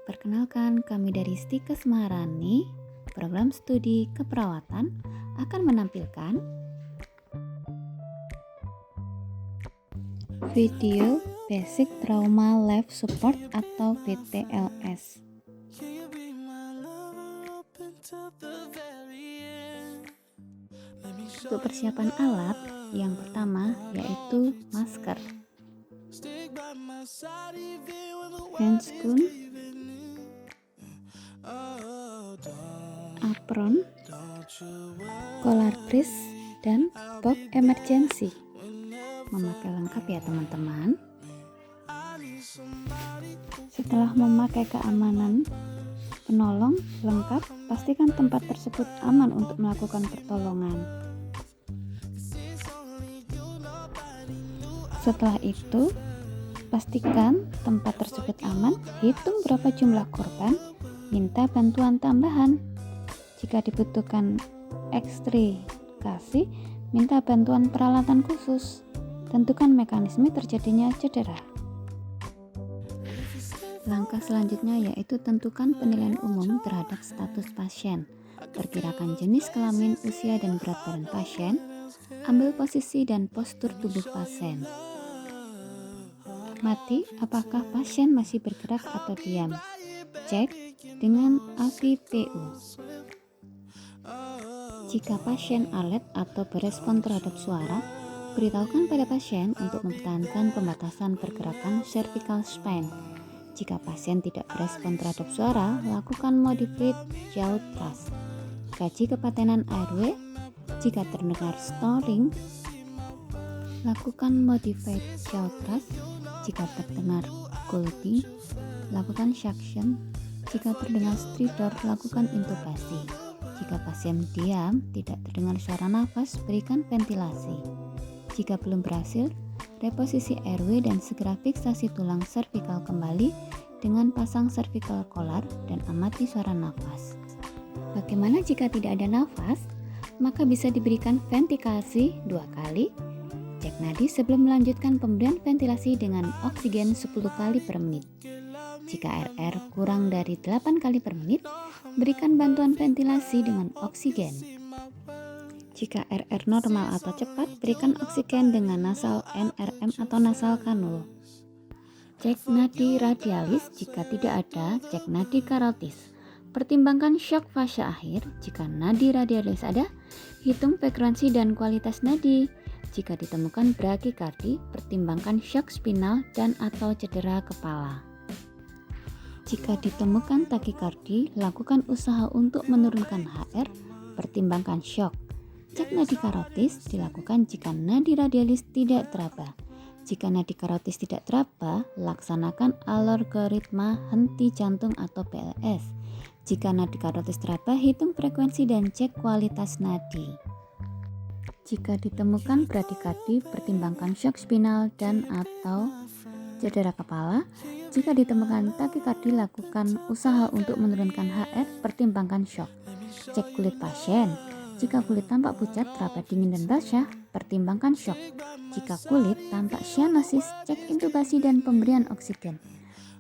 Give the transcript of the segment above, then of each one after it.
Perkenalkan, kami dari Stikes Maharani, program studi keperawatan akan menampilkan video Basic Trauma Life Support atau BTLS. Untuk persiapan alat, yang pertama yaitu masker, handscoon, apron, collar brace, dan box emergency. Memakai lengkap ya teman-teman. Setelah memakai keamanan penolong lengkap, pastikan tempat tersebut aman untuk melakukan pertolongan. Setelah itu, pastikan tempat tersebut aman, hitung berapa jumlah korban, minta bantuan tambahan. Jika dibutuhkan ekstrikasi, minta bantuan peralatan khusus. Tentukan mekanisme terjadinya cedera. Langkah selanjutnya yaitu tentukan penilaian umum terhadap status pasien. Perkirakan jenis kelamin, usia, dan berat badan pasien. Ambil posisi dan postur tubuh pasien. Mati, apakah pasien masih bergerak atau diam? Cek dengan AVPU. Jika pasien alert atau berespon terhadap suara, beritahukan pada pasien untuk mempertahankan pembatasan pergerakan cervical spine. Jika pasien tidak berespon terhadap suara, lakukan modified jaw thrust. Kaji kepatenan airway. Jika terdengar snoring, lakukan modified jaw thrust. Jika terdengar gulping, lakukan suction. Jika terdengar stridor, lakukan intubasi. Jika pasien diam, tidak terdengar suara nafas, berikan ventilasi. Jika belum berhasil, reposisi airway dan segera fiksasi tulang servikal kembali dengan pasang cervical collar dan amati suara nafas. Bagaimana jika tidak ada nafas? Maka bisa diberikan ventilasi 2 kali. Cek nadi sebelum melanjutkan pemberian ventilasi dengan oksigen 10 kali per menit. Jika RR kurang dari 8 kali per menit, berikan bantuan ventilasi dengan oksigen. Jika RR normal atau cepat, berikan oksigen dengan nasal NRM atau nasal kanul. Cek nadi radialis. Jika tidak ada, cek nadi karotis. Pertimbangkan shock fase akhir. Jika nadi radialis ada, hitung frekuensi dan kualitas nadi. Jika ditemukan brakikardi, pertimbangkan shock spinal dan atau cedera kepala. Jika ditemukan takikardi, lakukan usaha untuk menurunkan HR, pertimbangkan shock. Cek nadi karotis dilakukan jika nadi radialis tidak teraba. Jika nadi karotis tidak teraba, laksanakan algoritma henti jantung atau PLS. Jika nadi karotis teraba, hitung frekuensi dan cek kualitas nadi. Jika ditemukan brakikardi, pertimbangkan shock spinal dan atau cedera kepala. Jika ditemukan takikardi, lakukan usaha untuk menurunkan HR, pertimbangkan shock. Cek kulit pasien. Jika kulit tampak pucat, teraba dingin dan basah, pertimbangkan shock. Jika kulit tampak cyanosis, cek intubasi dan pemberian oksigen.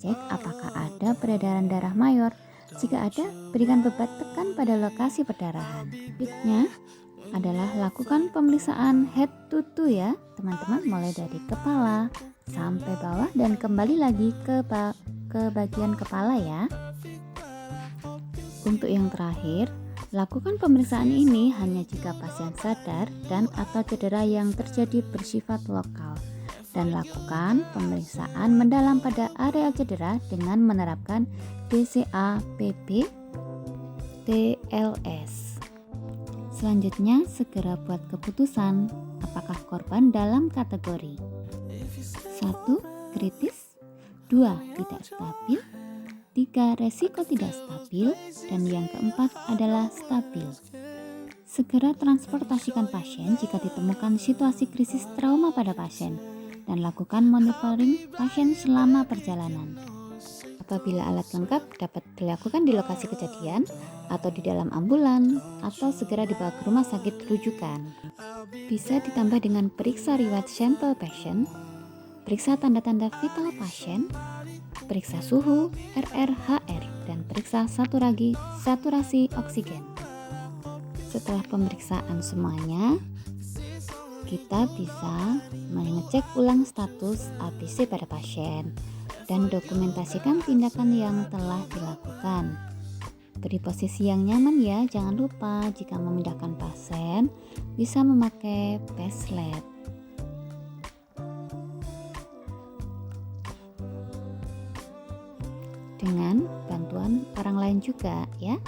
Cek apakah ada peredaran darah mayor. Jika ada, berikan bebat tekan pada lokasi perdarahan. Berikutnya adalah lakukan pemeriksaan head to toe ya teman-teman, mulai dari kepala sampai bawah dan kembali lagi ke bagian kepala ya. Untuk yang terakhir, lakukan pemeriksaan ini hanya jika pasien sadar dan atau cedera yang terjadi bersifat lokal, dan lakukan pemeriksaan mendalam pada area cedera dengan menerapkan DCA-PB TLS. Selanjutnya, segera buat keputusan apakah korban dalam kategori 1. Kritis, 2. Tidak stabil, 3. Resiko tidak stabil, dan yang keempat adalah stabil. Segera transportasikan pasien jika ditemukan situasi krisis trauma pada pasien, dan lakukan monitoring pasien selama perjalanan. Apabila alat lengkap, dapat dilakukan di lokasi kejadian atau di dalam ambulan atau segera dibawa ke rumah sakit rujukan. Bisa ditambah dengan periksa riwayat sampel pasien, periksa tanda-tanda vital pasien, periksa suhu, RR, HR, memeriksa saturasi oksigen. Setelah pemeriksaan semuanya, kita bisa mengecek ulang status ABC pada pasien dan dokumentasikan tindakan yang telah dilakukan. Beri posisi yang nyaman ya, jangan lupa jika memindahkan pasien bisa memakai pacelaid. Dengan bantuan orang lain juga ya.